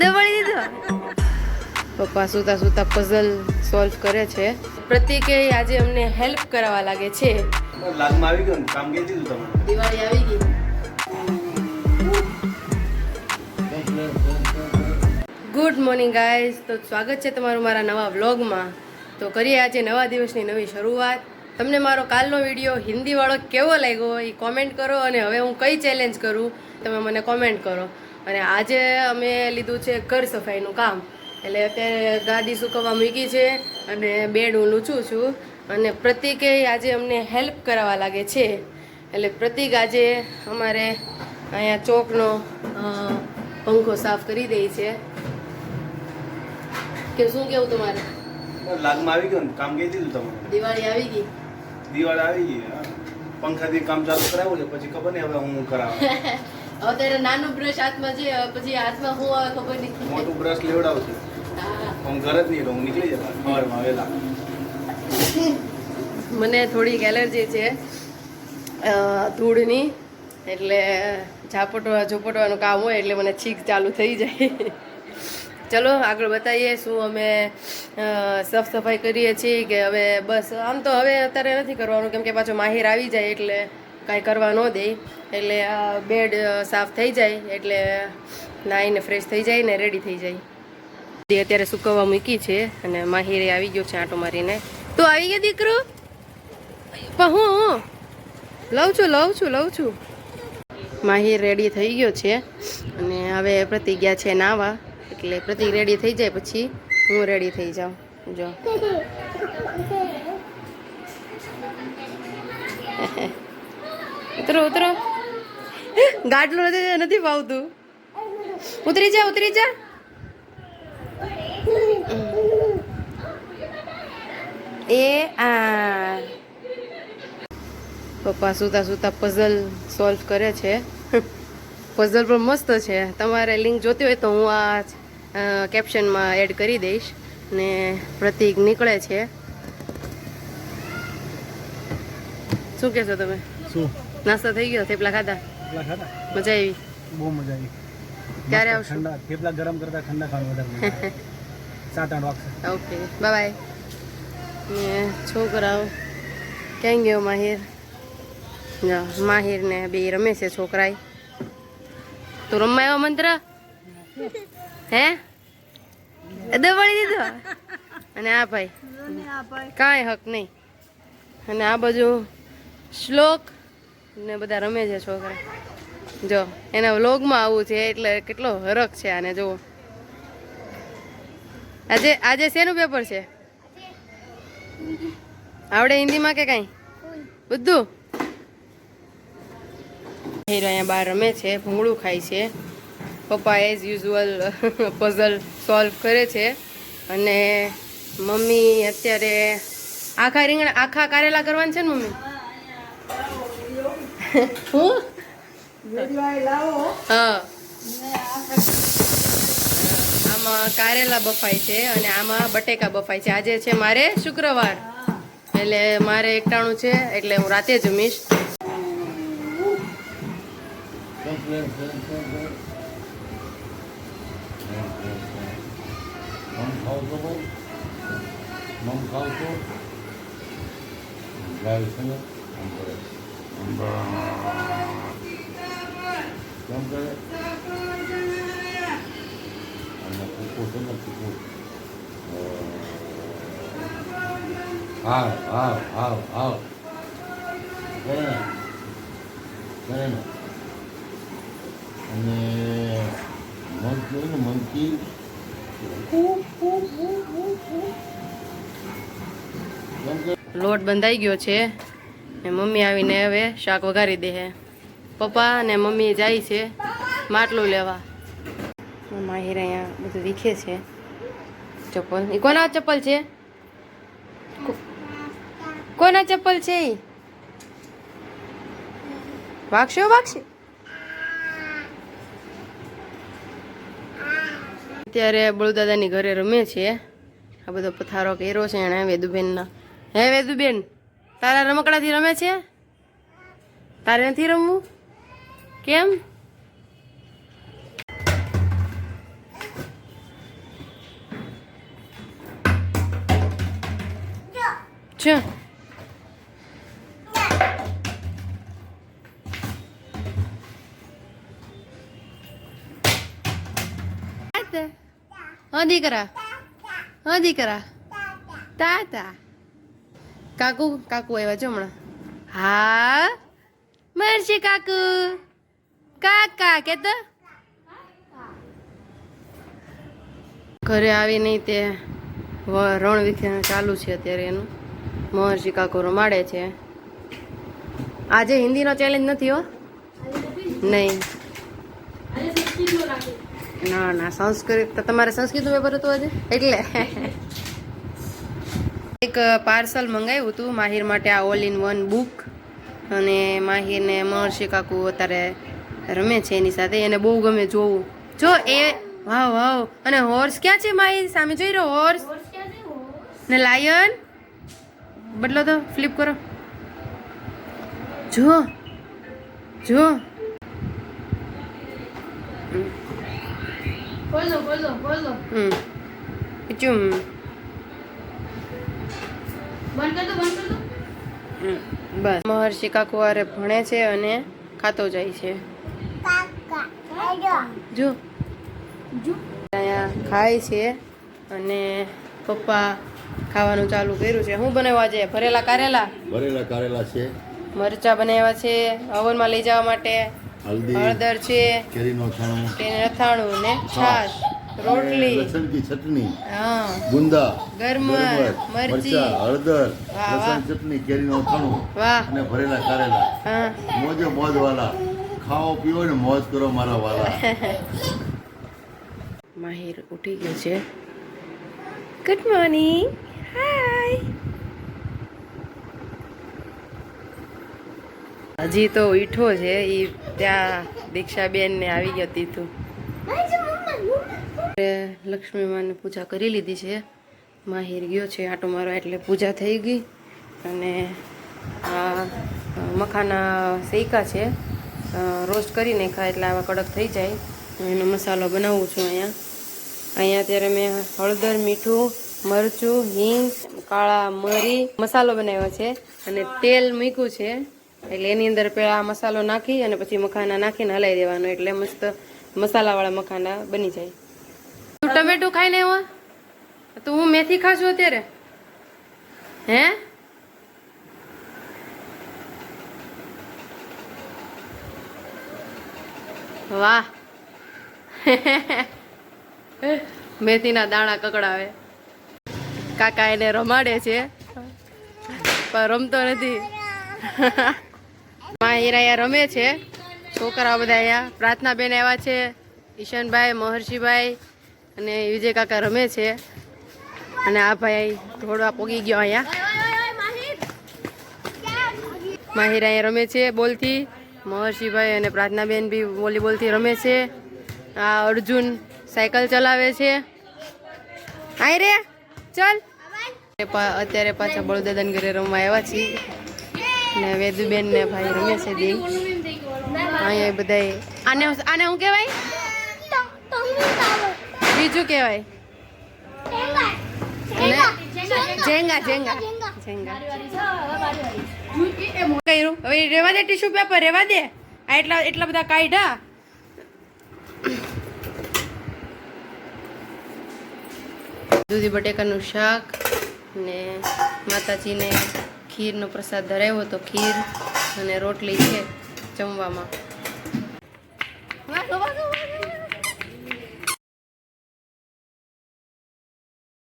દબાવી દીધો. પપ્પા સુતા સુતા પઝલ સોલ્વ કરે છે. પ્રતિકે આજે અમને હેલ્પ કરાવવા લાગે છે. લાગમાં આવી ગયું કામ કરી દીધું તમે. દિવાળી આવી ગઈ. Good morning guys. તો સ્વાગત છે તમારું મારા નવા વ્લોગમાં. તો કરીએ આજે નવા દિવસની નવી શરૂઆત. તમને મારો કાલનો વિડીયો હિન્દીવાળો કેવો લાગ્યો એ કોમેન્ટ કરો, અને હવે હું કઈ ચેલેન્જ કરું તમે મને કોમેન્ટ કરો. અને આજે અમે લીધું છે ઘર સફાઈનું કામ. એટલે અત્યારે ગાદી સુકવવા મૂકી છે અને બેડ હું લૂછું છું. અને પ્રતિકે આજે અમને હેલ્પ કરાવવા લાગે છે. એટલે પ્રતિક આજે અમારે અહીંયા ચોકનો પંખો સાફ કરી દે છે. કે શું કેવું તમારે? લાગમાં આવી ગયું કામ કરી દીધું તમે. દિવાળી આવી ગઈ. દિવાળી આવી ગઈ. પંખાથી કામ ચાલુ કરાવ્યું છે, પછી ખબર નહીં હવે હું કરાવું. અત્યારે નાનું બ્રશ હાથમાં છે, પછી હાથમાં હું આવે ખબર નહીં. મોટું બ્રશ લેવડાવું છું. હું ઘર જ નહીં રહું, હું નીકળી જતા સવારમાં વહેલા. મને થોડીક એલર્જી છે ધૂળની, એટલે ઝાપટવાનું કામ હોય એટલે મને છીંક ચાલુ થઈ જાય. ચલો આગળ બતાવીએ શું અમે સાફ સફાઈ કરીએ છીએ. કે હવે બસ આમ તો હવે અત્યારે નથી કરવાનું, કેમ કે પાછો માહિર આવી જાય એટલે કાંઈ કરવા ન દે. એટલે આ બેડ સાફ થઈ જાય એટલે નાહીને ફ્રેશ થઈ જાય ને રેડી થઈ જાય. અત્યારે સુકવવા મૂકી છે અને માહિરે આવી ગયો છે આંટો મારીને. તું આવી ગયા દીકરો? પણ હું લઉં છું. માહિર રેડી થઈ ગયો છે અને હવે પ્રતિક ગયા છે નાવા. એટલે પ્રતિક રેડી થઈ જાય પછી હું રેડી થઈ જાઉં. જો ઉતરો ગાડલું નથી ફાવતું. ઉતરી જા. એ આ પપ્પા સુતા પઝલ સોલ્વ કરે છે. પઝલ પણ મસ્ત છે. તમારે લિંક જોતી હોય તો હું આ કેપ્શનમાં એડ કરી દઈશ. ને પ્રતિક નીકળે છે. શું કહેશો તમે? શું નાસ્તો થઈ ગયો? થેપલા ખાધા? મજા આવી? બહુ મજા આવી. ક્યારે આવશો? થેપલા ગરમ કરતા ઠંડા ખાવાનું વધારે 7-8 વાગશે. Okay bye. ને છોકરાઓ ક્યાં ગયો માહિર? માહિર ને બે રમે છે છોકરાએ. તું રમવા આવ્યો મંત્ર? હે દબાવી દીધો? અને આ ભાઈ કાંઈ હક નહીં. અને આ બાજુ શ્લોક ને બધા રમે છે છોકરા. જો એના વ્લોગમાં આવું છે એટલે કેટલો હરખ છે આને. જુઓ આજે શેનું પેપર છે? આવડે હિન્દીમાં કે કાંઈ? બધું. હીરો અહીંયા બહાર રમે છે, ભૂંગળું ખાય છે. પપ્પા એઝ યુઝ્યુઅલ પઝલ સોલ્વ કરે છે. અને મમ્મી અત્યારે આખા કારેલા કરવાના છે ને મમ્મી? હું હા, આમાં કારેલા બફાય છે અને આમાં બટેકા બફાય છે. આજે છે મારે શુક્રવાર, એટલે મારે એકટાણું છે એટલે હું રાતે જમીશ. લોટ બંધાઈ ગયો છે ને મમ્મી આવીને હવે શાક વઘારી દે છે. પપ્પા અને મમ્મી જાય છે માટલું લેવા. માહિર અહીંયા બધું વીખે છે. ચપ્પલ એ કોના ચપ્પલ છે? કોના ચપ્પલ છે? વાગશે. અત્યારે બળુદાદાની ઘરે રમે છે. આ બધો પથારો કર્યો છે એણે વેદુબેનના. હે વેદુબેન, તારા રમકડાથી રમે છે? તારે નથી રમવું? કેમ? છે હા દીકરા હા દીકરા તાતા કાકુ કાકુ આવ્યા છો હમણાં હા મરસી કાકુ કાકા કે તો ઘરે આવી નહીં તે રણ વિખ્યાન ચાલુ છે અત્યારે એનું મહર્ષિ કાકુ રમાડે છે આજે હિન્દીનો ચેલેન્જ નથી હો નહીં ના ના સંસ્કૃત તો તમારે સંસ્કૃતનું પેપર હતું આજે એટલે એક પાર્સલ મંગાવ્યું હતું માહિર માટે આ ઓલ ઇન વન બુક અને માહિરને મહર્ષિ કાકુ અત્યારે રમે છે એની સાથે એને બહુ ગમે જોવું જો એ વાવ વાવ અને હોર્સ ક્યાં છે માહિર સામે જોઈ રહ્યો હોર્સ ને લાયન બદલો તો ફ્લિપ કરો જો જો બોલો ચુમ બંધ કર દો બસ મહર્ષિ કાકુ હારે ભણે છે અને ખાતો જાય છે જો અહીંયા ખાય છે અને પપ્પા ખાવાનું ચાલુ કર્યું છે શું બનાવ્યું આજે ભરેલા કારેલા છે મરચા બનાવ્યા છે ઓવનમાં લઈ જવા માટે હલ્દી હળદર છે કેરીનો અથાણું અથાણું ને છાશ રોટલી લસણ કી ચટણી હા ગુંદા ગરમર મરચી મરચા હળદર વાહ, વાહ. લસણ ચટણી કેરીનો અથાણું વાહ અને ભરેલા કારેલા હા મોજે મોજ વાલા ખાઓ પીઓ ને મોજ કરો મારા વાલા માહિર ઉઠી ગયો છે ગુડ મોર્નિંગ હાય હજી તો ઉઠો છે એ ત્યાં દીક્ષાબેન ને આવી ગયો તીથું લક્ષ્મી માની પૂજા કરી લીધી છે માહિર ગયો છે આટો મારવા એટલે પૂજા થઈ ગઈ અને આ મખાના શેકા છે રોસ્ટ કરી નાખ્યા એટલે આવા કડક થઈ જાય એનો મસાલો બનાવું છું અહીંયા અત્યારે મેં હળદર મીઠું મરચું હિંગ કાળા મરી મસાલો બનાવ્યો છે અને તેલ મૂક્યું છે એટલે એની અંદર પેલા મસાલો નાખી અને પછી મખાના નાખીને હલાવી દેવાનો એટલે મસ્ત મસાલાવાળા મખાના બની જાય તું ટમેટું ખાઈને આવ્યો તો હું મેથી ખાશું અત્યારે હે વાહ મેથીના દાણા કકડાવે કાકા એને રમાડે છે પણ રમતો નથી અહીંયા રમે છે છોકરા બધા અહીંયા પ્રાર્થના બેન આવ્યા છે ઈશાનભાઈ મહર્ષિભાઈ અને વિજય કાકા રમે છે અને આ ભાઈ થોડા પોગી ગયો અહીંયા માહિર અહીંયા રમે છે બોલથી મહર્ષિભાઈ અને પ્રાર્થનાબેન બી વોલીબોલથી રમે છે આ અર્જુન સાયકલ ચલાવે છે આય રે ચાલ અત્યારે પાછા બળદાદાને ઘરે રમવા આવ્યા છીએ ને વેદુબેન ને ભાઈ રમે છે બે અહીંયા બધા આને આને શું કહેવાય બીજું કહેવાય જેંગા જેંગા જેંગા કર્યું હવે રેવા દે ટીશ્યુ પેપર રેવા દે આ એટલા બધા કાઢ્યા દૂધી બટેકાનું શાક ને માતાજીને ખીરનો પ્રસાદ ધરાવ્યો તો ખીર અને રોટલી છે જમવામાં